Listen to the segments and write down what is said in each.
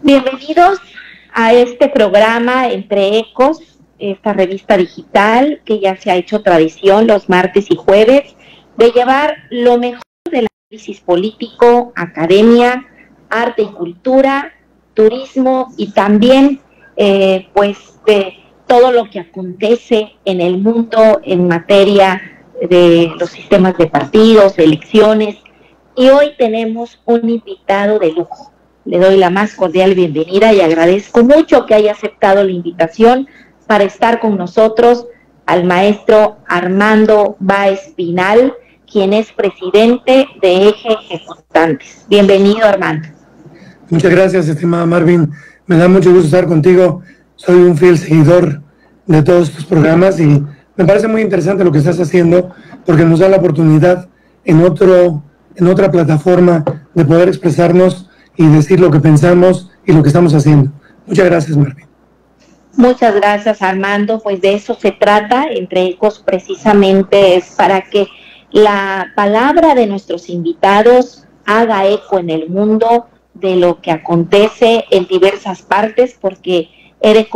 Bienvenidos a este programa Entre Ecos, esta revista digital que ya se ha hecho tradición los martes y jueves, de llevar lo mejor del análisis político, academia, arte y cultura, turismo y también pues de todo lo que acontece en el mundo en materia de los sistemas de partidos, elecciones. Y hoy tenemos un invitado de lujo. Le doy la más cordial bienvenida y agradezco mucho que haya aceptado la invitación para estar con nosotros al maestro Armando Báez Pinal, quien es presidente de Eje Ejecutantes. Bienvenido, Armando. Muchas gracias, estimada Marvin. Me da mucho gusto estar contigo. Soy un fiel seguidor de todos estos programas y me parece muy interesante lo que estás haciendo porque nos da la oportunidad en otra plataforma de poder expresarnos y decir lo que pensamos y lo que estamos haciendo. Muchas gracias, Marvin. Muchas gracias, Armando. Pues de eso se trata. Entre Ecos precisamente es para que la palabra de nuestros invitados haga eco en el mundo de lo que acontece en diversas partes, porque he de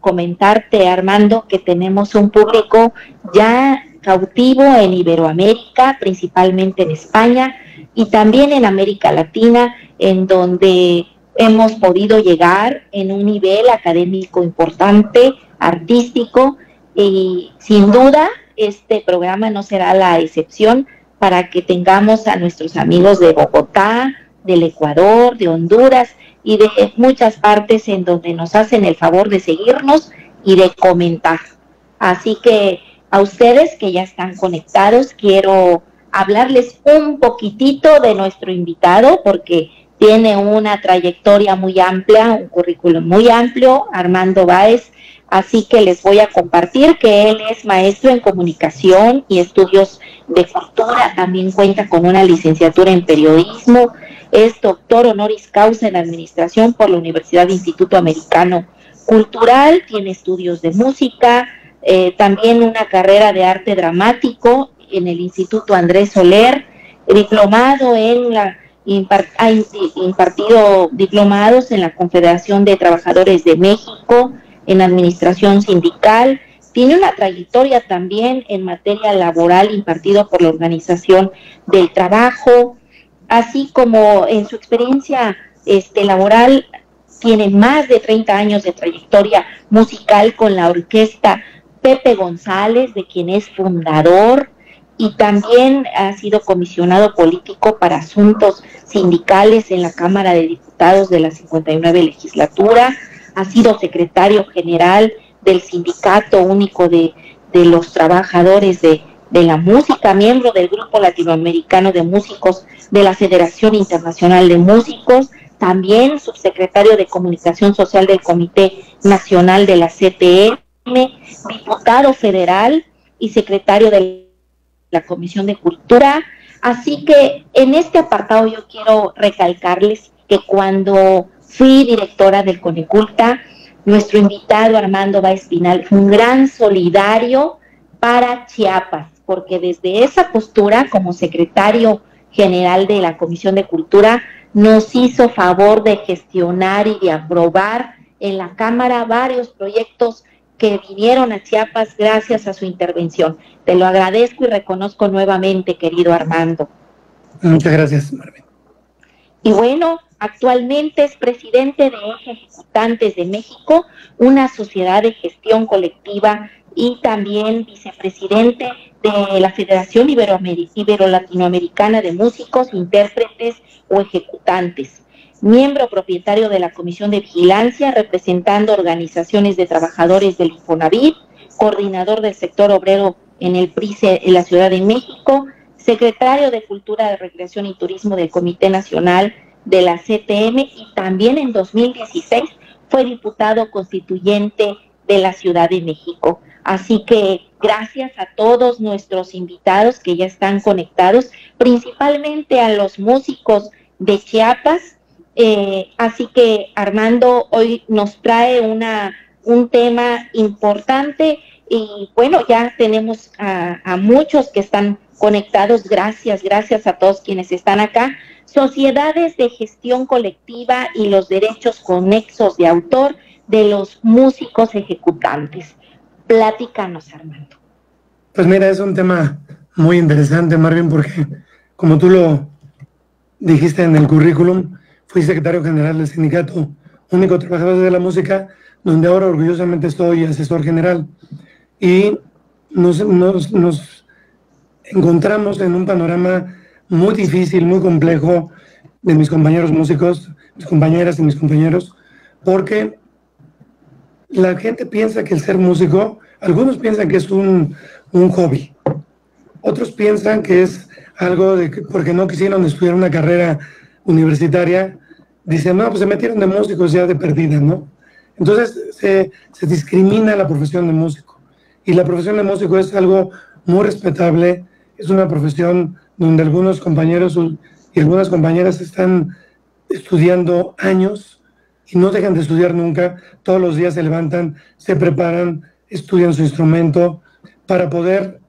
comentarte, Armando, que tenemos un público ya cautivo en Iberoamérica, principalmente en España y también en América Latina, en donde hemos podido llegar en un nivel académico importante, artístico, y sin duda este programa no será la excepción para que tengamos a nuestros amigos de Bogotá, del Ecuador, de Honduras y de muchas partes en donde nos hacen el favor de seguirnos y de comentar. Así que a ustedes que ya están conectados, quiero hablarles un poquitito de nuestro invitado, porque tiene una trayectoria muy amplia, un currículum muy amplio, Armando Báez, así que les voy a compartir que él es maestro en comunicación y estudios de cultura, también cuenta con una licenciatura en periodismo, es doctor honoris causa en administración por la Universidad Instituto Americano Cultural, tiene estudios de música, también una carrera de arte dramático en el Instituto Andrés Soler, diplomado en la ha impartido diplomados en la Confederación de Trabajadores de México, en administración sindical, tiene una trayectoria también en materia laboral impartido por la Organización del Trabajo, así como en su experiencia laboral tiene más de 30 años de trayectoria musical con la orquesta Pepe González, de quien es fundador, y también ha sido comisionado político para asuntos sindicales en la Cámara de Diputados de la 59 legislatura, ha sido secretario general del Sindicato Único de los Trabajadores de la Música, miembro del Grupo Latinoamericano de Músicos de la Federación Internacional de Músicos, también subsecretario de Comunicación Social del Comité Nacional de la CTM, diputado federal y secretario de la Comisión de Cultura. Así que en este apartado yo quiero recalcarles que cuando fui directora del Coneculta, nuestro invitado Armando Báez Pinal fue un gran solidario para Chiapas, porque desde esa postura como secretario general de la Comisión de Cultura nos hizo favor de gestionar y de aprobar en la Cámara varios proyectos que vinieron a Chiapas gracias a su intervención. Te lo agradezco y reconozco nuevamente, querido Armando. Muchas gracias, Marvin. Y bueno, actualmente es presidente de Eje Ejecutantes de México, una sociedad de gestión colectiva, y también vicepresidente de la Federación Ibero-Latinoamericana de Músicos, Intérpretes o Ejecutantes. Miembro propietario de la Comisión de Vigilancia, representando organizaciones de trabajadores del Infonavit, coordinador del sector obrero en el PRICE en la Ciudad de México, secretario de Cultura, de Recreación y Turismo del Comité Nacional de la CTM, y también en 2016 fue diputado constituyente de la Ciudad de México. Así que gracias a todos nuestros invitados que ya están conectados, principalmente a los músicos de Chiapas. Así que Armando hoy nos trae un tema importante y bueno, ya tenemos a muchos que están conectados. Gracias a todos quienes están acá. sociedades de gestión colectiva y los derechos conexos de autor de los músicos ejecutantes. Platícanos, Armando. Pues mira, es un tema muy interesante, Marvin, porque como tú lo dijiste en el currículum, fui secretario general del Sindicato Único Trabajadores de la Música, donde ahora orgullosamente estoy asesor general. Y nos encontramos en un panorama muy difícil, muy complejo de mis compañeros músicos, mis compañeras y mis compañeros, porque la gente piensa que el ser músico, algunos piensan que es un hobby, otros piensan que es algo de que porque no quisieron estudiar una carrera universitaria, dicen, no, pues se metieron de músicos ya de perdida, ¿no? Entonces se discrimina la profesión de músico. Y la profesión de músico es algo muy respetable, es una profesión donde algunos compañeros y algunas compañeras están estudiando años y no dejan de estudiar nunca, todos los días se levantan, se preparan, estudian su instrumento para poder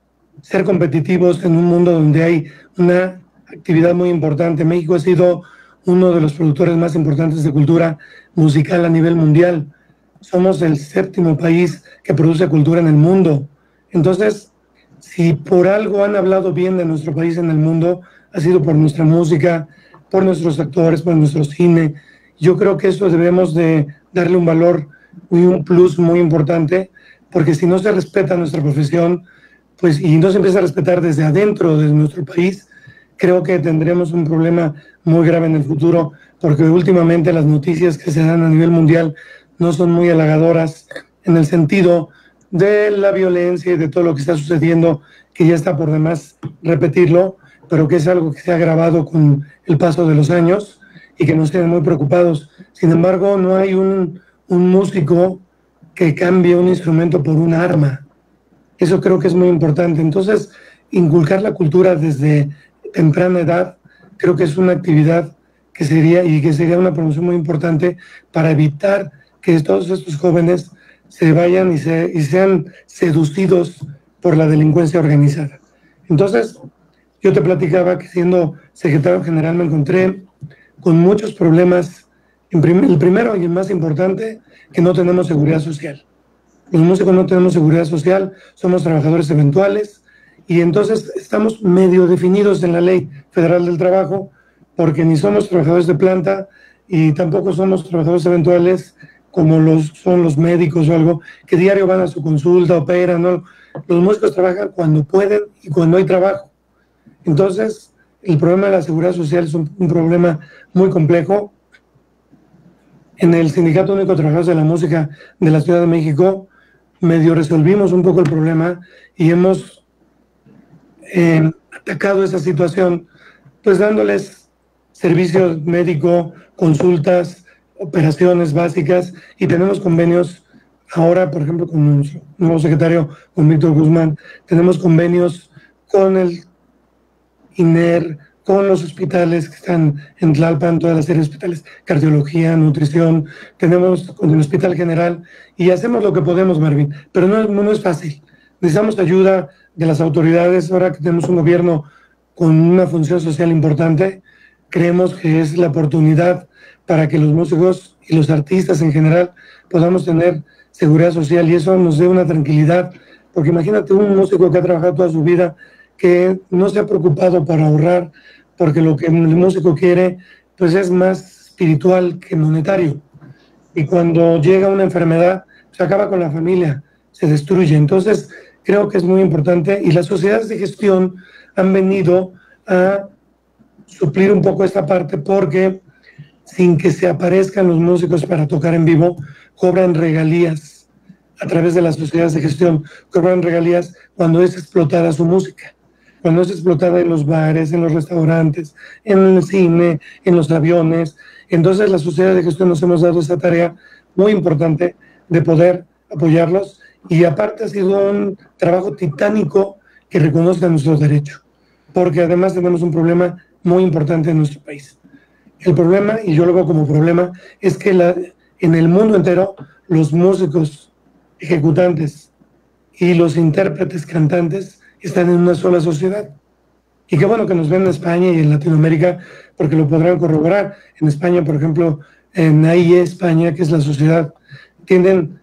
ser competitivos en un mundo donde hay una actividad muy importante. México ha sido uno de los productores más importantes de cultura musical a nivel mundial. Somos el 7º país que produce cultura en el mundo. Entonces, si por algo han hablado bien de nuestro país en el mundo, ha sido por nuestra música, por nuestros actores, por nuestro cine. Yo creo que eso debemos de darle un valor y un plus muy importante, porque si no se respeta nuestra profesión, pues, y no se empieza a respetar desde adentro de nuestro país, creo que tendremos un problema muy grave en el futuro, porque últimamente las noticias que se dan a nivel mundial no son muy halagadoras en el sentido de la violencia y de todo lo que está sucediendo, que ya está por demás repetirlo, pero que es algo que se ha agravado con el paso de los años y que nos tiene muy preocupados. Sin embargo, no hay un músico que cambie un instrumento por un arma. Eso creo que es muy importante. Entonces, inculcar la cultura desde temprana edad, creo que es una actividad que sería una promoción muy importante para evitar que todos estos jóvenes se vayan y sean seducidos por la delincuencia organizada. Entonces, yo te platicaba que siendo secretario general me encontré con muchos problemas. El primero y el más importante, que no tenemos seguridad social. Los músicos no tenemos seguridad social, somos trabajadores eventuales y entonces estamos medio definidos en la Ley Federal del Trabajo, porque ni somos trabajadores de planta y tampoco somos trabajadores eventuales como son los médicos o algo, que diario van a su consulta, operan, ¿no? Los músicos trabajan cuando pueden y cuando hay trabajo. Entonces, el problema de la seguridad social es un problema muy complejo. En el Sindicato Único de Trabajadores de la Música de la Ciudad de México, medio resolvimos un poco el problema y hemos atacado esa situación, pues dándoles servicio médico, consultas, operaciones básicas, y tenemos convenios ahora, por ejemplo, con nuestro nuevo secretario, con Víctor Guzmán, tenemos convenios con el INER, con los hospitales que están en Tlalpan, toda la serie de hospitales, cardiología, nutrición, tenemos con el Hospital General, y hacemos lo que podemos, Marvin, pero no es fácil. Necesitamos ayuda de las autoridades. Ahora que tenemos un gobierno con una función social importante, creemos que es la oportunidad para que los músicos y los artistas en general podamos tener seguridad social, y eso nos dé una tranquilidad, porque imagínate un músico que ha trabajado toda su vida, que no se ha preocupado para ahorrar, porque lo que el músico quiere pues es más espiritual que monetario, y cuando llega una enfermedad se acaba con la familia, se destruye. Entonces creo que es muy importante, y las sociedades de gestión han venido a suplir un poco esta parte, porque sin que se aparezcan los músicos para tocar en vivo, cobran regalías a través de las sociedades de gestión, cobran regalías cuando es explotada su música, cuando es explotada en los bares, en los restaurantes, en el cine, en los aviones. Entonces las sociedades de gestión nos hemos dado esa tarea muy importante de poder apoyarlos, y aparte ha sido un trabajo titánico que reconozca nuestros derechos, porque además tenemos un problema muy importante en nuestro país. El problema, y yo lo veo como problema, es que en el mundo entero los músicos ejecutantes y los intérpretes cantantes están en una sola sociedad. Y qué bueno que nos ven en España y en Latinoamérica, porque lo podrán corroborar. En España, por ejemplo, en AIE España, que es la sociedad,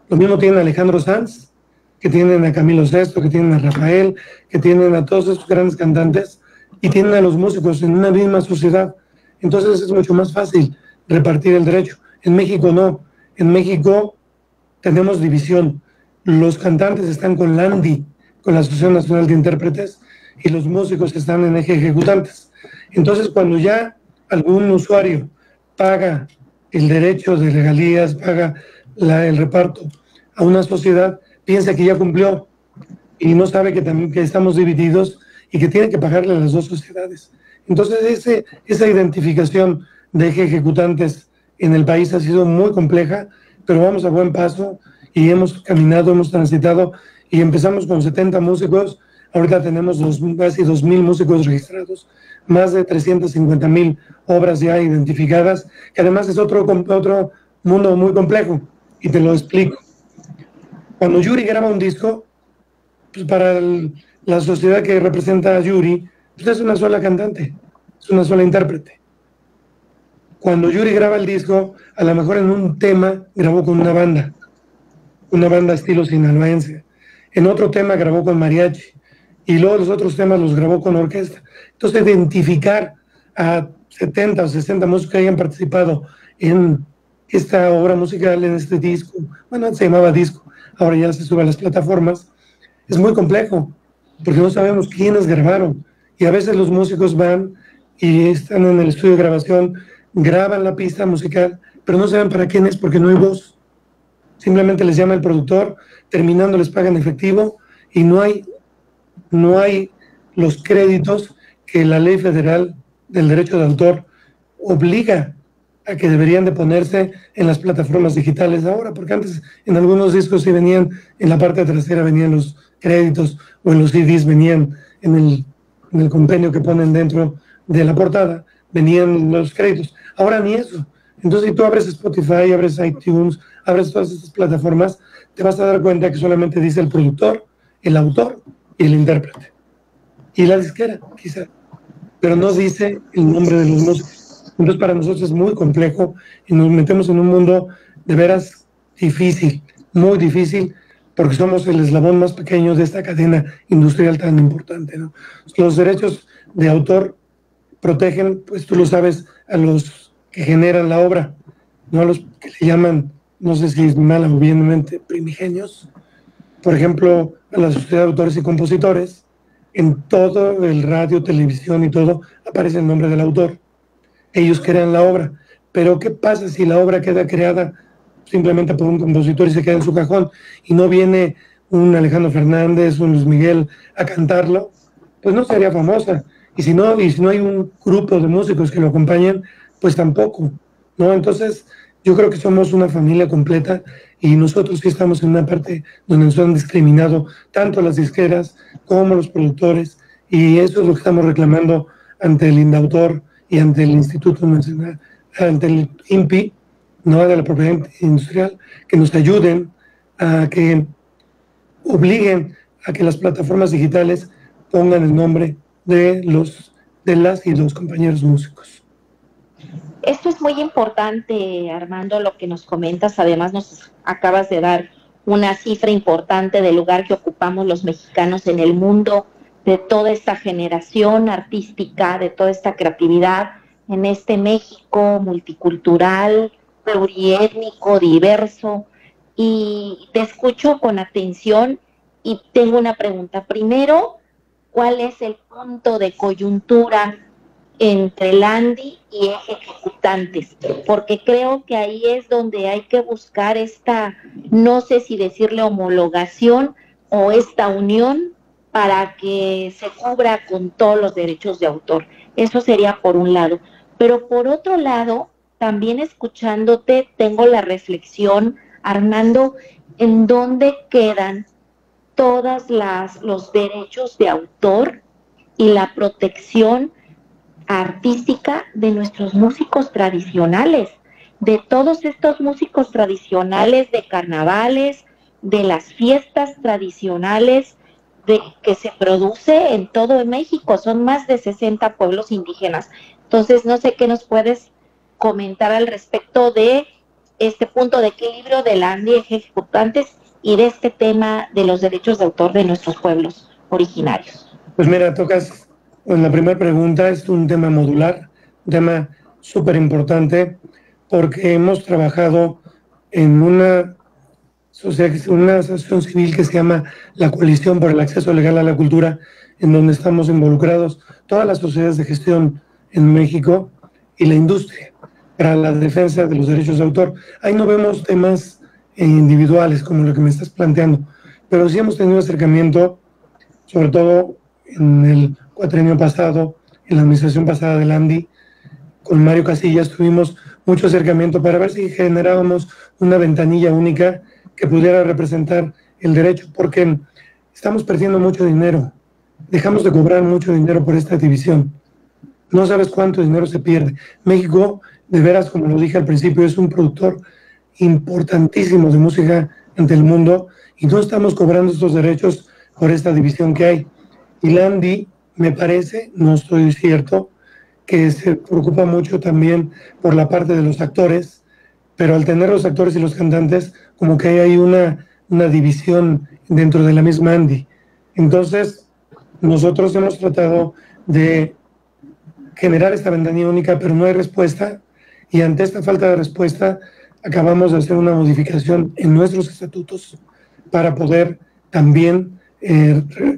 lo mismo tienen a Alejandro Sanz, que tienen a Camilo Sesto, que tienen a Rafael, que tienen a todos estos grandes cantantes, y tienen a los músicos en una misma sociedad. Entonces es mucho más fácil repartir el derecho. En México no. En México tenemos división. Los cantantes están con la ANDI, con la Asociación Nacional de Intérpretes, y los músicos están en eje ejecutantes. Entonces, cuando ya algún usuario paga el derecho de regalías, paga el reparto a una sociedad, piensa que ya cumplió y no sabe que también que estamos divididos y que tiene que pagarle a las dos sociedades. Entonces, esa identificación de eje ejecutantes en el país ha sido muy compleja, pero vamos a buen paso y hemos caminado, hemos transitado y empezamos con 70 músicos. Ahorita tenemos casi 2,000 músicos registrados, más de 350,000 obras ya identificadas, que además es otro mundo muy complejo, y te lo explico. Cuando Yuri graba un disco, pues para la sociedad que representa a Yuri, pues es una sola cantante, es una sola intérprete. Cuando Yuri graba el disco, a lo mejor en un tema grabó con una banda estilo sinaloense. En otro tema grabó con mariachi. Y luego los otros temas los grabó con orquesta. Entonces, identificar a 70 o 60 músicos que hayan participado en esta obra musical, en este disco, bueno, antes se llamaba disco, ahora ya se sube a las plataformas, es muy complejo, porque no sabemos quiénes grabaron. Y a veces los músicos van y están en el estudio de grabación, graban la pista musical, pero no saben para quién es porque no hay voz. Simplemente les llama el productor, terminando les pagan efectivo y no hay los créditos que la Ley Federal del Derecho de Autor obliga a que deberían de ponerse en las plataformas digitales ahora, porque antes en algunos discos sí venían, en la parte trasera venían los créditos, o en los CDs venían en el compendio que ponen dentro de la portada, venían los créditos. Ahora ni eso. Entonces, si tú abres Spotify, abres iTunes, abres todas estas plataformas, te vas a dar cuenta que solamente dice el productor, el autor y el intérprete. Y la disquera, quizá. Pero no dice el nombre de los músicos. Entonces, para nosotros es muy complejo y nos metemos en un mundo de veras difícil, muy difícil, porque somos el eslabón más pequeño de esta cadena industrial tan importante, ¿no? Los derechos de autor protegen, pues tú lo sabes, a los que generan la obra, no a los que le llaman, no sé si es mal o bienmente, primigenios. Por ejemplo, a la Sociedad de Autores y Compositores, en todo el radio, televisión y todo, aparece el nombre del autor. Ellos crean la obra. Pero ¿qué pasa si la obra queda creada simplemente por un compositor y se queda en su cajón y no viene un Alejandro Fernández, un Luis Miguel a cantarlo? Pues no sería famosa. Y si no hay un grupo de músicos que lo acompañen, pues tampoco, ¿no? Entonces, yo creo que somos una familia completa y nosotros sí estamos en una parte donde nos han discriminado tanto las disqueras como los productores, y eso es lo que estamos reclamando ante el INDAUTOR y ante el Instituto Nacional, ante el INPI, ¿no?, de la propiedad industrial, que nos ayuden a que obliguen a que las plataformas digitales pongan el nombre de las y los compañeros músicos. Esto es muy importante, Armando, lo que nos comentas. Además, nos acabas de dar una cifra importante del lugar que ocupamos los mexicanos en el mundo, de toda esta generación artística, de toda esta creatividad en este México multicultural, pluriétnico, diverso. Y te escucho con atención y tengo una pregunta. Primero, ¿cuál es el punto de coyuntura entre el ANDI y eje ejecutantes? Porque creo que ahí es donde hay que buscar esta, no sé si decirle homologación o esta unión para que se cubra con todos los derechos de autor. Eso sería por un lado. Pero por otro lado, también escuchándote, tengo la reflexión, Armando, en dónde quedan todos los derechos de autor y la protección artística de nuestros músicos tradicionales, de todos estos músicos tradicionales de carnavales, de las fiestas tradicionales, que se produce en todo México. Son más de 60 pueblos indígenas. Entonces, no sé qué nos puedes comentar al respecto de este punto de equilibrio de la ANDI ejecutantes y de este tema de los derechos de autor de nuestros pueblos originarios. Pues mira, tocas en la primera pregunta, es un tema modular, un tema súper importante, porque hemos trabajado en una asociación civil que se llama la Coalición por el Acceso Legal a la Cultura, en donde estamos involucrados todas las sociedades de gestión en México y la industria para la defensa de los derechos de autor. Ahí no vemos temas individuales como lo que me estás planteando, pero sí hemos tenido acercamiento, sobre todo en el cuatrienio pasado, en la administración pasada del ANDI, con Mario Casillas tuvimos mucho acercamiento para ver si generábamos una ventanilla única que pudiera representar el derecho, porque estamos perdiendo mucho dinero, dejamos de cobrar mucho dinero por esta división. No sabes cuánto dinero se pierde. México, de veras, como lo dije al principio, es un productor importantísimo de música ante el mundo y no estamos cobrando estos derechos por esta división que hay. Y la ANDI, me parece, no estoy cierto, que se preocupa mucho también por la parte de los actores, pero al tener los actores y los cantantes, como que hay una división dentro de la misma ANDI. Entonces, nosotros hemos tratado de generar esta ventanilla única, pero no hay respuesta, y ante esta falta de respuesta, acabamos de hacer una modificación en nuestros estatutos para poder también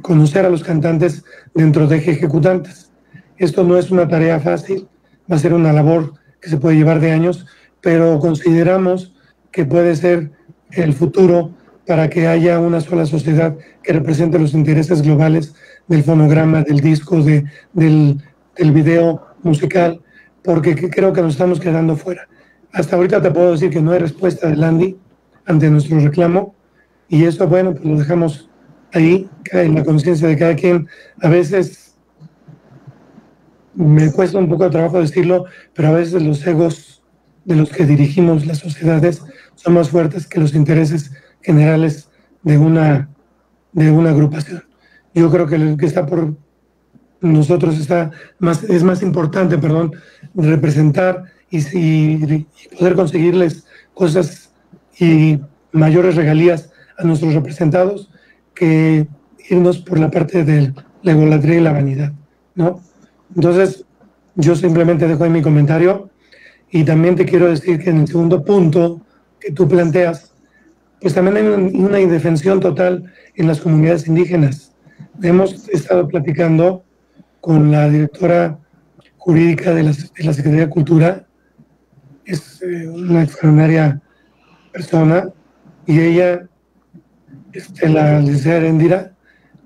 conocer a los cantantes dentro de ejecutantes. Esto no es una tarea fácil, va a ser una labor que se puede llevar de años, pero consideramos que puede ser el futuro para que haya una sola sociedad que represente los intereses globales del fonograma, del disco, del video musical, porque creo que nos estamos quedando fuera. Hasta ahorita te puedo decir que no hay respuesta del ANDI ante nuestro reclamo, y eso, bueno, pues lo dejamos ahí, en la conciencia de cada quien. A veces me cuesta un poco de trabajo decirlo, pero a veces los egos de los que dirigimos las sociedades son más fuertes que los intereses generales de una agrupación. Yo creo que lo que está por nosotros es más importante, representar y poder conseguirles cosas y mayores regalías a nuestros representados que irnos por la parte de la egolatría y la vanidad, ¿no? Entonces, yo simplemente dejo ahí mi comentario, y también te quiero decir que en el segundo punto que tú planteas, pues también hay una indefensión total en las comunidades indígenas. Hemos estado platicando con la directora jurídica de la Secretaría de Cultura, es una extraordinaria persona, y ella, la licenciada Erendira,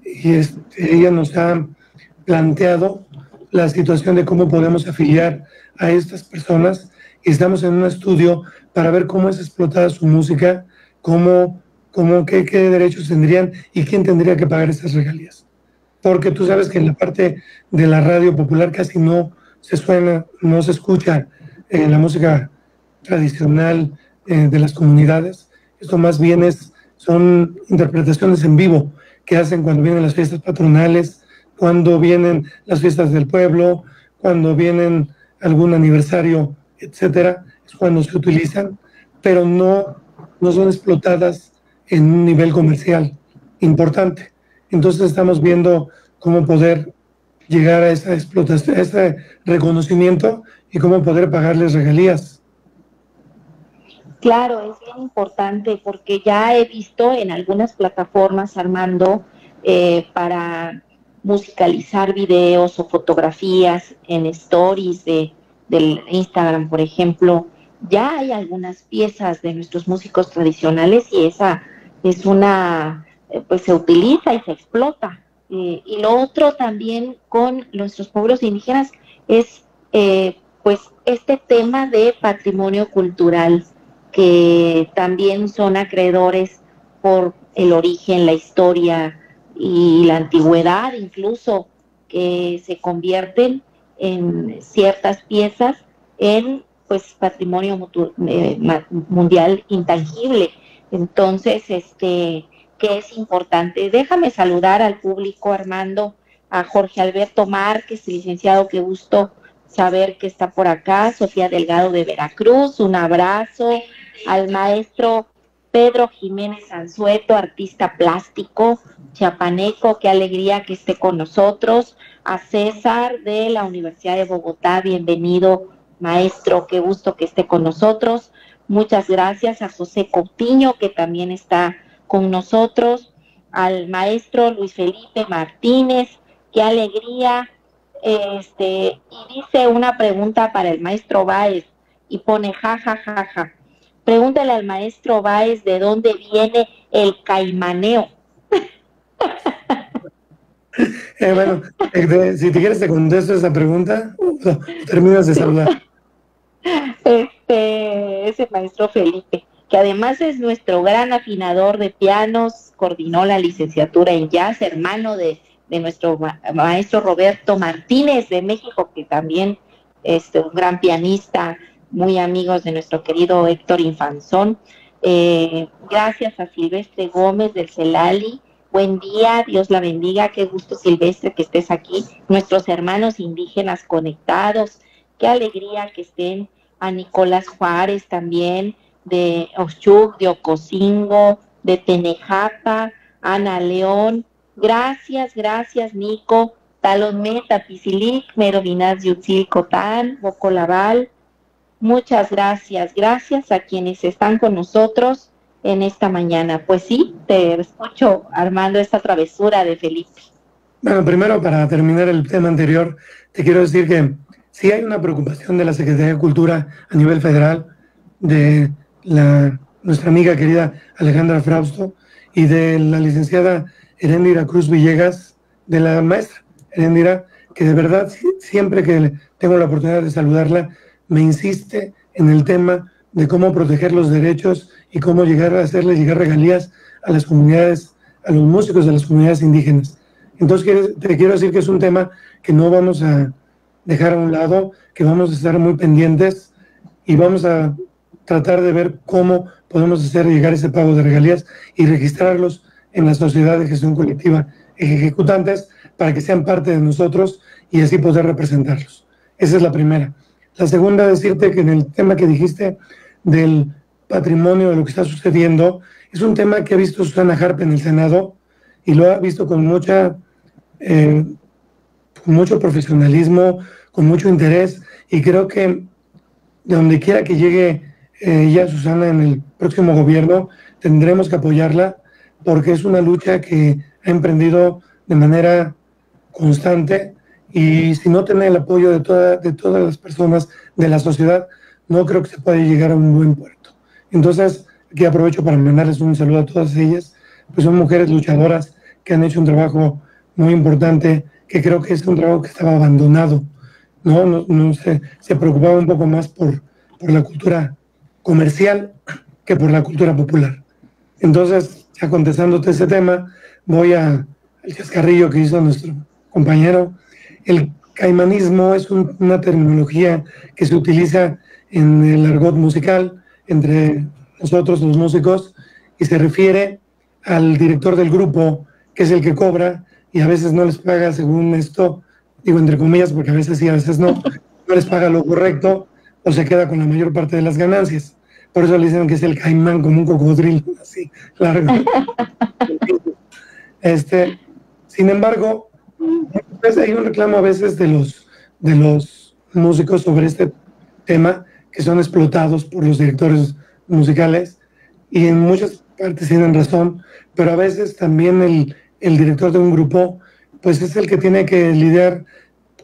y ella nos ha planteado la situación de cómo podemos afiliar a estas personas, y estamos en un estudio para ver cómo es explotada su música, qué derechos tendrían y quién tendría que pagar esas regalías. Porque tú sabes que en la parte de la radio popular casi no se escucha la música tradicional de las comunidades. Esto más bien son interpretaciones en vivo que hacen cuando vienen las fiestas patronales, cuando vienen las fiestas del pueblo, cuando vienen algún aniversario, etcétera, es cuando se utilizan, pero no son explotadas en un nivel comercial importante. Entonces estamos viendo cómo poder llegar a esa explotación, a ese reconocimiento, y cómo poder pagarles regalías. Claro, es bien importante, porque ya he visto en algunas plataformas, Armando, para musicalizar videos o fotografías en stories del Instagram, por ejemplo, ya hay algunas piezas de nuestros músicos tradicionales, y esa es pues se utiliza y se explota. Y lo otro también con nuestros pueblos indígenas es pues este tema de patrimonio cultural, que también son acreedores por el origen, la historia y la antigüedad, incluso, que se convierten en ciertas piezas en pues patrimonio mundial intangible. Entonces, que que es importante. Déjame saludar al público, Armando, a Jorge Alberto Márquez, licenciado, qué gusto saber que está por acá, Sofía Delgado de Veracruz, un abrazo, al maestro Pedro Jiménez Anzueto, artista plástico, chiapaneco, qué alegría que esté con nosotros, a César de la Universidad de Bogotá, bienvenido maestro, qué gusto que esté con nosotros, muchas gracias, a José Coutinho, que también está con nosotros, al maestro Luis Felipe Martínez, qué alegría, y dice una pregunta para el maestro Báez, y pone ja, ja, ja, ja. Pregúntale al maestro Báez de dónde viene el caimaneo. Bueno, si te quieres te contesto esa pregunta, terminas de saludar. Ese maestro Felipe, que además es nuestro gran afinador de pianos, coordinó la licenciatura en jazz, hermano de nuestro maestro Roberto Martínez de México, que también es un gran pianista, muy amigos de nuestro querido Héctor Infanzón. Gracias a Silvestre Gómez del Celali. Buen día, Dios la bendiga, qué gusto Silvestre que estés aquí. Nuestros hermanos indígenas conectados, qué alegría que estén. A Nicolás Juárez también, de Oxchuc, de Ocosingo, de Tenejapa, Ana León. Gracias, gracias Nico. Talonme, Tapizilic, Merovinaz Yutzil Cotán, Bocolaval. Muchas gracias, gracias a quienes están con nosotros en esta mañana. Pues sí, te escucho armando esta travesura de Felipe. Bueno, primero para terminar el tema anterior, te quiero decir que sí hay una preocupación de la Secretaría de Cultura a nivel federal, de nuestra amiga querida Alejandra Frausto y de la licenciada Heréndira Cruz Villegas, de la maestra Heréndira, que de verdad siempre que tengo la oportunidad de saludarla, me insiste en el tema de cómo proteger los derechos y cómo llegar a hacerle llegar regalías a las comunidades, a los músicos de las comunidades indígenas. Entonces te quiero decir que es un tema que no vamos a dejar a un lado, que vamos a estar muy pendientes y vamos a tratar de ver cómo podemos hacer llegar ese pago de regalías y registrarlos en la sociedad de gestión colectiva ejecutantes para que sean parte de nosotros y así poder representarlos. Esa es la primera. La segunda, decirte que en el tema que dijiste del patrimonio, de lo que está sucediendo, es un tema que ha visto Susana Harp en el Senado y lo ha visto con mucho profesionalismo, con mucho interés, y creo que de donde quiera que llegue ya Susana en el próximo gobierno, tendremos que apoyarla porque es una lucha que ha emprendido de manera constante y si no tiene el apoyo de todas las personas de la sociedad, no creo que se pueda llegar a un buen puerto. Entonces, aquí aprovecho para mandarles un saludo a todas ellas, pues son mujeres luchadoras que han hecho un trabajo muy importante, que creo que es un trabajo que estaba abandonado, no se preocupaba un poco más por la cultura comercial que por la cultura popular. Entonces, ya contestándote ese tema, voy al chascarrillo que hizo nuestro compañero. El caimanismo es una terminología que se utiliza en el argot musical entre nosotros los músicos y se refiere al director del grupo, que es el que cobra y a veces no les paga según esto, digo entre comillas porque a veces sí, a veces no les paga lo correcto o se queda con la mayor parte de las ganancias. Por eso le dicen que es el caimán, como un cocodrilo, así, largo. Sin embargo, pues hay un reclamo a veces de los músicos sobre este tema, que son explotados por los directores musicales, y en muchas partes tienen razón, pero a veces también el director de un grupo, pues es el que tiene que lidiar,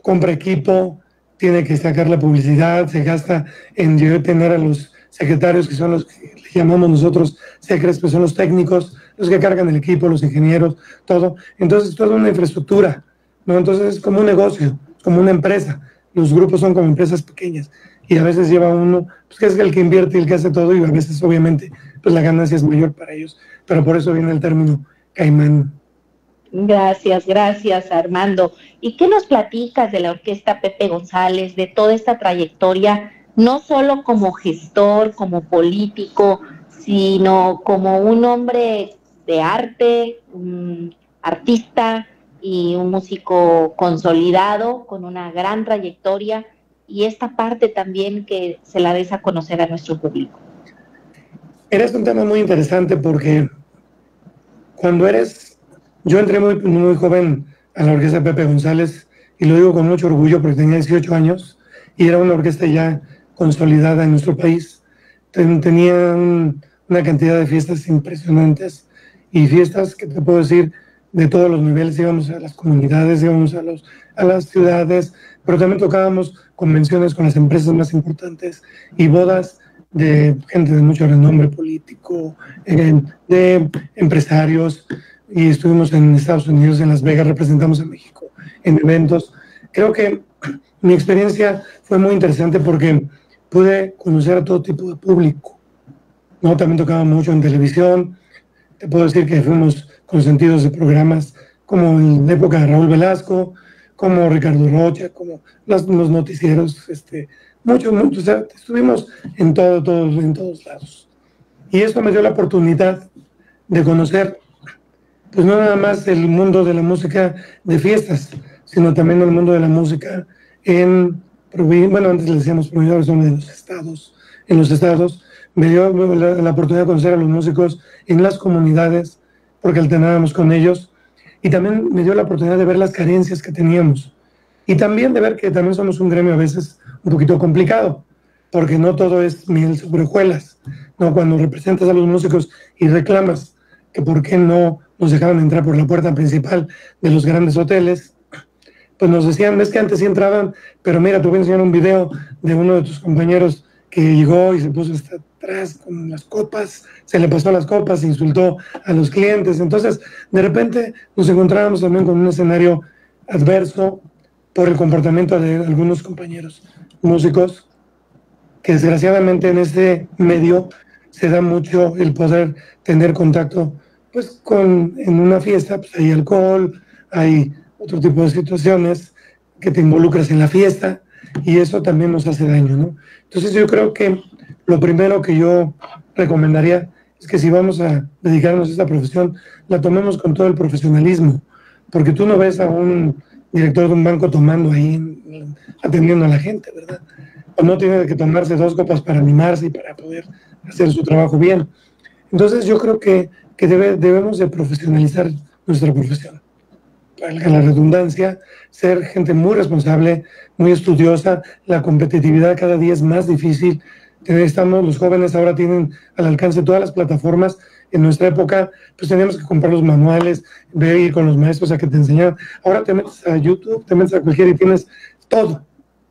compra equipo, tiene que sacar la publicidad, se gasta en tener a los secretarios, que son los que le llamamos nosotros secres, pues son los técnicos, los que cargan el equipo, los ingenieros, todo. Entonces, toda una infraestructura, ¿no? Entonces, es como un negocio, es como una empresa. Los grupos son como empresas pequeñas y a veces lleva uno, pues que es el que invierte y el que hace todo y a veces, obviamente, pues la ganancia es mayor para ellos. Pero por eso viene el término caimán. Gracias, gracias Armando. ¿Y qué nos platicas de la orquesta Pepe González, de toda esta trayectoria, no solo como gestor, como político, sino como un hombre de arte, un artista y un músico consolidado con una gran trayectoria, y esta parte también que se la des a conocer a nuestro público. Eres un tema muy interesante porque yo entré muy joven a la orquesta Pepe González, y lo digo con mucho orgullo porque tenía 18 años y era una orquesta ya consolidada en nuestro país. Tenía una cantidad de fiestas impresionantes, y fiestas que te puedo decir de todos los niveles. Íbamos a las comunidades, íbamos a las ciudades, pero también tocábamos convenciones con las empresas más importantes y bodas de gente de mucho renombre político, de empresarios, y estuvimos en Estados Unidos, en Las Vegas, representamos a México en eventos. Creo que mi experiencia fue muy interesante porque pude conocer a todo tipo de público, ¿no? También tocaba mucho en televisión. Te puedo decir que fuimos consentidos de programas como en la época de Raúl Velasco, como Ricardo Rocha, como los noticieros, muchos, o sea, estuvimos en todos lados. Y eso me dio la oportunidad de conocer, pues no nada más el mundo de la música de fiestas, sino también el mundo de la música antes le decíamos proveedores, son de los estados. En los estados me dio la oportunidad de conocer a los músicos en las comunidades, porque alternábamos con ellos, y también me dio la oportunidad de ver las carencias que teníamos, y también de ver que también somos un gremio a veces un poquito complicado, porque no todo es miel sobre hojuelas, ¿no? Cuando representas a los músicos y reclamas que por qué no nos dejaban entrar por la puerta principal de los grandes hoteles, pues nos decían, es que antes sí entraban, pero mira, te voy a enseñar un video de uno de tus compañeros que llegó y se puso hasta atrás con las copas, se le pasó las copas, insultó a los clientes. Entonces, de repente nos encontrábamos también con un escenario adverso por el comportamiento de algunos compañeros músicos, que desgraciadamente en este medio se da mucho el poder tener contacto, pues en una fiesta pues hay alcohol, hay otro tipo de situaciones que te involucras en la fiesta, y eso también nos hace daño, ¿no? Entonces yo creo que lo primero que yo recomendaría es que si vamos a dedicarnos a esta profesión, la tomemos con todo el profesionalismo, porque tú no ves a un director de un banco tomando ahí, atendiendo a la gente, ¿verdad? O no tiene que tomarse 2 copas para animarse y para poder hacer su trabajo bien. Entonces yo creo que debemos de profesionalizar nuestra profesión, valga la redundancia, ser gente muy responsable, muy estudiosa. La competitividad cada día es más difícil. Los jóvenes ahora tienen al alcance todas las plataformas. En nuestra época, pues teníamos que comprar los manuales, ir con los maestros a que te enseñaran. Ahora te metes a YouTube, te metes a cualquiera y tienes todo.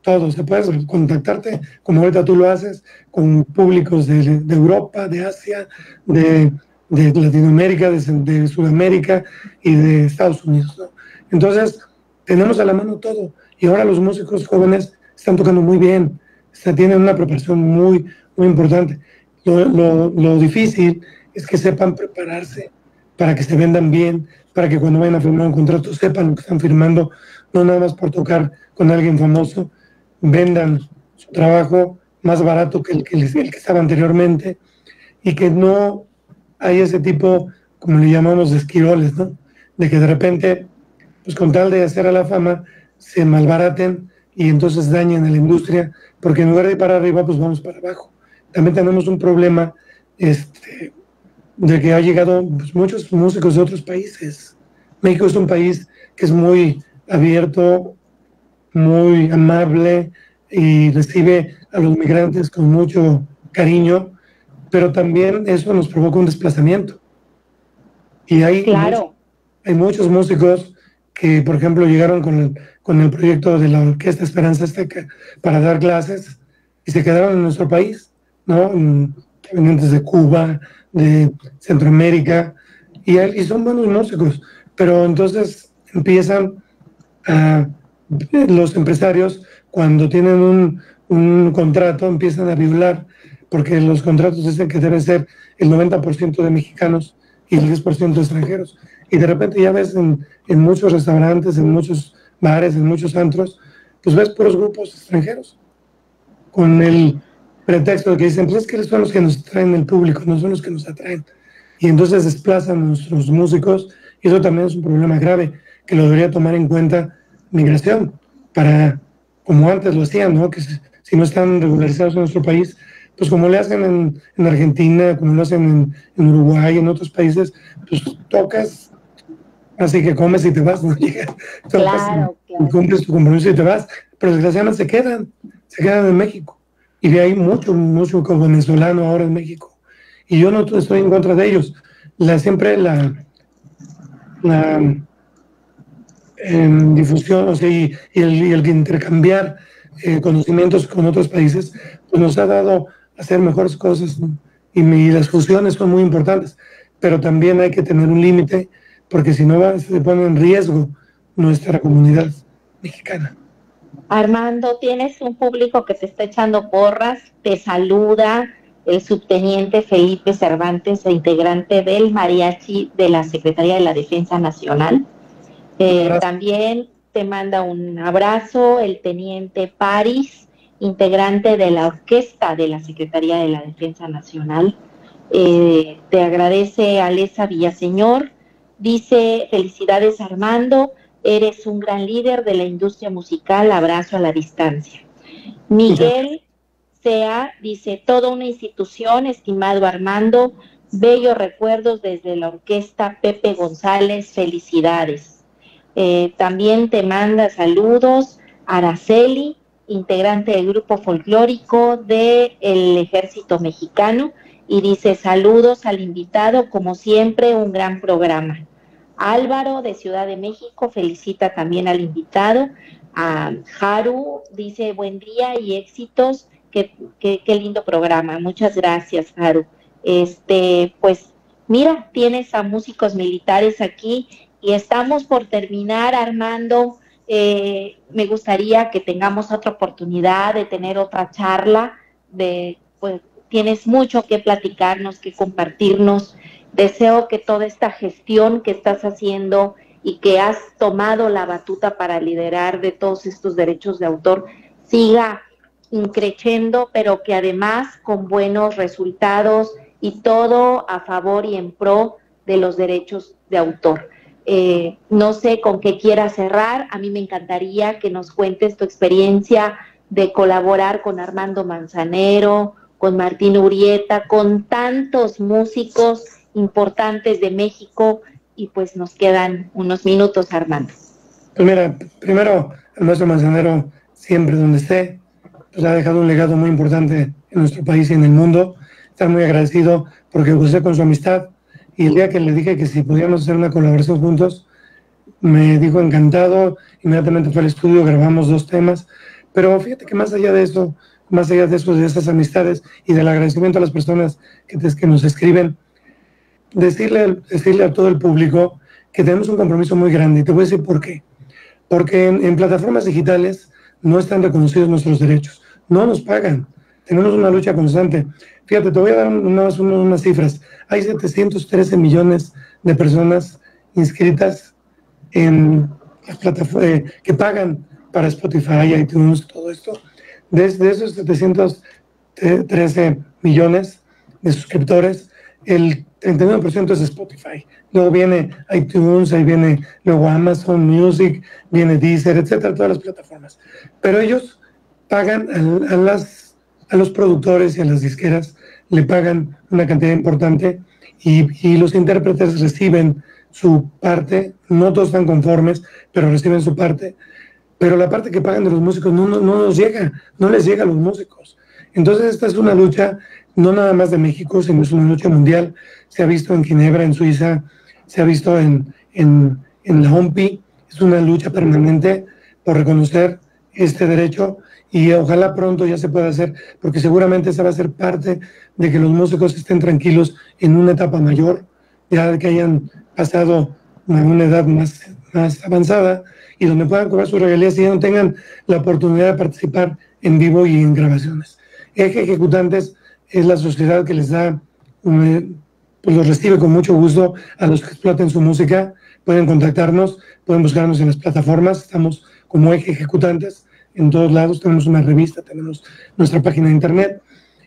O sea, puedes contactarte, como ahorita tú lo haces, con públicos de Europa, de Asia, de Latinoamérica, de Sudamérica y de Estados Unidos, ¿no? Entonces, tenemos a la mano todo. Y ahora los músicos jóvenes están tocando muy bien, tienen una preparación muy, muy importante. Lo difícil es que sepan prepararse para que se vendan bien, para que cuando vayan a firmar un contrato sepan lo que están firmando, no nada más por tocar con alguien famoso, vendan su trabajo más barato que el que estaba anteriormente, y que no hay ese tipo, como le llamamos, de esquiroles, ¿no? De que de repente, pues con tal de hacer a la fama, se malbaraten y entonces dañen a la industria, porque en lugar de ir para arriba, pues vamos para abajo. También tenemos un problema de que ha llegado pues, muchos músicos de otros países. México es un país que es muy abierto, muy amable, y recibe a los migrantes con mucho cariño, pero también eso nos provoca un desplazamiento. Y hay muchos músicos que, por ejemplo, llegaron con el proyecto de la Orquesta Esperanza Azteca para dar clases y se quedaron en nuestro país, ¿no? Provenientes de Cuba, de Centroamérica, y son buenos músicos, pero entonces empiezan los empresarios, cuando tienen un contrato, empiezan a violar, porque los contratos dicen que deben ser el 90% de mexicanos y el 10% de extranjeros. Y de repente ya ves en muchos restaurantes, en muchos bares, en muchos antros, pues ves puros grupos extranjeros, con el pretexto de que dicen, pues es que son los que nos traen el público, no son los que nos atraen. y entonces desplazan a nuestros músicos, y eso también es un problema grave que lo debería tomar en cuenta migración, para, como antes lo hacían, ¿no? Que si no están regularizados en nuestro país, pues como le hacen en Argentina, como lo hacen en Uruguay, en otros países, pues tocas, así que comes y te vas, ¿no? Tocas, Claro, y cumples tu compromiso y te vas, pero desgraciadamente se quedan en México, y de ahí mucho venezolano ahora en México, y yo no estoy en contra de ellos, siempre la difusión, o sea, y el intercambiar conocimientos con otros países, pues nos ha dado a hacer mejores cosas, ¿no? Y las fusiones son muy importantes, pero también hay que tener un límite, porque si no se pone en riesgo nuestra comunidad mexicana. Armando, tienes un público que te está echando porras, te saluda el subteniente Felipe Cervantes, integrante del mariachi de la Secretaría de la Defensa Nacional. También te manda un abrazo el teniente París, integrante de la orquesta de la Secretaría de la Defensa Nacional. Te agradece Alesa Villaseñor, dice: felicidades Armando, eres un gran líder de la industria musical, abrazo a la distancia. Miguel Sea dice: toda una institución, estimado Armando, bellos recuerdos desde la orquesta Pepe González, felicidades. También te manda saludos Araceli, integrante del grupo folclórico del Ejército Mexicano, y dice: saludos al invitado, como siempre, un gran programa. Álvaro, de Ciudad de México, felicita también al invitado. Haru dice: buen día y éxitos, qué lindo programa, muchas gracias, Haru. Pues mira, tienes a músicos militares aquí, y estamos por terminar, Armando. Me gustaría que tengamos otra oportunidad de tener otra charla, pues tienes mucho que platicarnos, que compartirnos. Deseo que toda esta gestión que estás haciendo y que has tomado la batuta para liderar de todos estos derechos de autor siga creciendo, pero que además con buenos resultados, y todo a favor y en pro de los derechos de autor. No sé con qué quieras cerrar. A mí me encantaría que nos cuentes tu experiencia de colaborar con Armando Manzanero, con Martín Urieta, con tantos músicos importantes de México, y pues nos quedan unos minutos, Armando. Pues mira, primero, el maestro Manzanero, siempre donde esté, pues ha dejado un legado muy importante en nuestro país y en el mundo. Estar muy agradecido porque gocé con su amistad, y el día que le dije que si podíamos hacer una colaboración juntos, me dijo encantado. Inmediatamente fue al estudio, grabamos 2 temas, pero fíjate que más allá de eso, de esas amistades y del agradecimiento a las personas que nos escriben, decirle a todo el público que tenemos un compromiso muy grande, y te voy a decir por qué. Porque en plataformas digitales no están reconocidos nuestros derechos, no nos pagan, tenemos una lucha constante. Fíjate, te voy a dar unas cifras. Hay 713 millones de personas inscritas en las plataformas que pagan para Spotify, iTunes, todo esto. De esos 713 millones de suscriptores, el 39% es Spotify. Luego viene iTunes, ahí viene luego Amazon Music, viene Deezer, etcétera, todas las plataformas. Pero ellos pagan a los productores y a las disqueras, le pagan una cantidad importante, y los intérpretes reciben su parte. No todos están conformes, pero reciben su parte. Pero la parte que pagan de los músicos no nos llega, no les llega a los músicos. Entonces esta es una lucha no nada más de México, sino es una lucha mundial. Se ha visto en Ginebra, en Suiza, se ha visto en la OMPI. Es una lucha permanente por reconocer este derecho, y ojalá pronto ya se pueda hacer, porque seguramente esa va a ser parte de que los músicos estén tranquilos en una etapa mayor, ya que hayan pasado a una edad más avanzada, y donde puedan cobrar sus regalías y ya no tengan la oportunidad de participar en vivo y en grabaciones. Eje Ejecutantes es la sociedad que les da, pues los recibe con mucho gusto a los que exploten su música. Pueden contactarnos, pueden buscarnos en las plataformas, estamos como Eje Ejecutantes en todos lados, tenemos una revista, tenemos nuestra página de internet,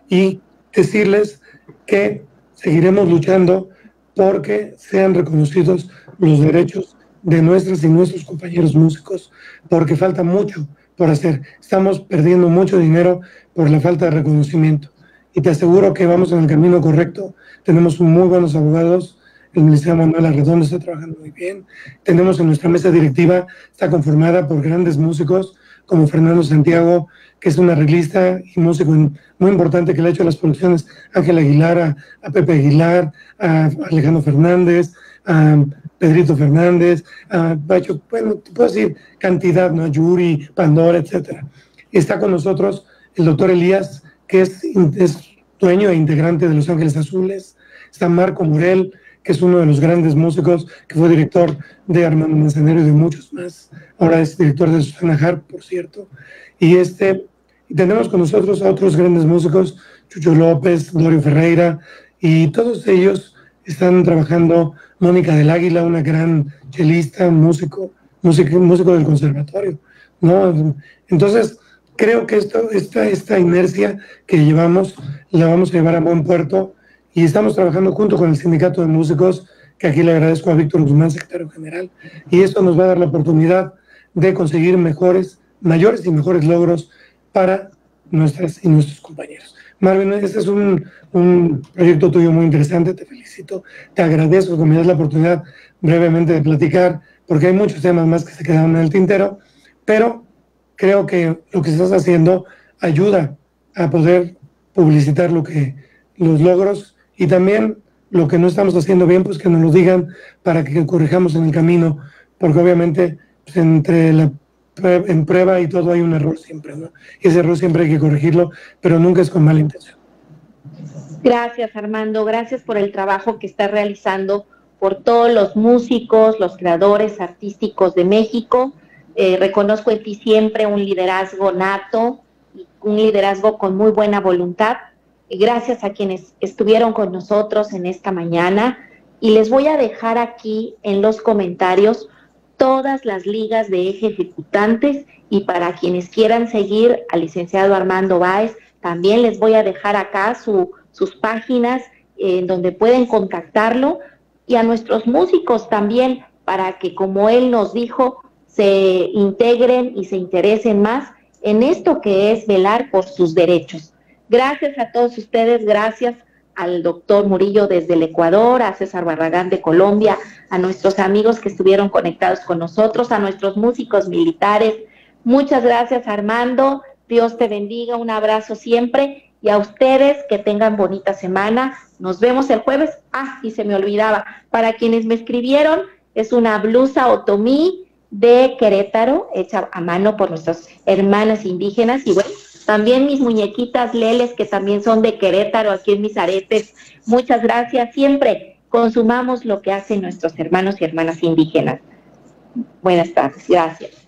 y decirles que seguiremos luchando porque sean reconocidos los derechos de nuestras y nuestros compañeros músicos, porque falta mucho por hacer. Estamos perdiendo mucho dinero por la falta de reconocimiento. Y te aseguro que vamos en el camino correcto. Tenemos muy buenos abogados. El licenciado Manuel Arredondo está trabajando muy bien. Tenemos en nuestra mesa directiva, está conformada por grandes músicos como Fernando Santiago, que es un arreglista y músico muy importante que le ha hecho las producciones Ángel Aguilar, a Pepe Aguilar, a Alejandro Fernández, a Pedrito Fernández, bueno, te puedo decir cantidad, ¿no? Yuri, Pandora, etcétera. Está con nosotros el doctor Elías, que es dueño e integrante de Los Ángeles Azules. Está Marco Morel, que es uno de los grandes músicos, que fue director de Armando Manzanero y de muchos más. Ahora es director de Susana Harp, por cierto. Y tenemos con nosotros a otros grandes músicos, Chucho López, Glorio Ferreira, y todos ellos están trabajando. Mónica del Águila, una gran chelista, músico del conservatorio, ¿no? Entonces, creo que esta inercia que llevamos la vamos a llevar a buen puerto, y estamos trabajando junto con el Sindicato de Músicos, que aquí le agradezco a Víctor Guzmán, secretario general, y esto nos va a dar la oportunidad de conseguir mayores y mejores logros para nuestras y nuestros compañeros. Marvin, este es un proyecto tuyo muy interesante, te felicito, te agradezco que me das la oportunidad brevemente de platicar, porque hay muchos temas más que se quedaron en el tintero, pero creo que lo que estás haciendo ayuda a poder publicitar los logros, y también lo que no estamos haciendo bien, pues que nos lo digan para que corrijamos en el camino, porque obviamente pues, en prueba y todo hay un error siempre, ¿no? Y ese error siempre hay que corregirlo, pero nunca es con mala intención. Gracias, Armando, gracias por el trabajo que estás realizando por todos los músicos, los creadores artísticos de México. Reconozco en ti siempre un liderazgo nato, un liderazgo con muy buena voluntad. Gracias a quienes estuvieron con nosotros en esta mañana, y les voy a dejar aquí en los comentarios todas las ligas de Eje Ejecutantes, y para quienes quieran seguir al licenciado Armando Báez, también les voy a dejar acá sus páginas en donde pueden contactarlo, y a nuestros músicos también, para que, como él nos dijo, se integren y se interesen más en esto que es velar por sus derechos. Gracias a todos ustedes, gracias al doctor Murillo desde el Ecuador, a César Barragán de Colombia, a nuestros amigos que estuvieron conectados con nosotros, a nuestros músicos militares. Muchas gracias, Armando, Dios te bendiga, un abrazo siempre, y a ustedes que tengan bonita semana. Nos vemos el jueves. Y se me olvidaba, para quienes me escribieron, es una blusa otomí de Querétaro, hecha a mano por nuestras hermanas indígenas, y bueno, también mis muñequitas Leles, que también son de Querétaro, aquí en mis aretes. Muchas gracias. Siempre consumamos lo que hacen nuestros hermanos y hermanas indígenas. Buenas tardes. Gracias.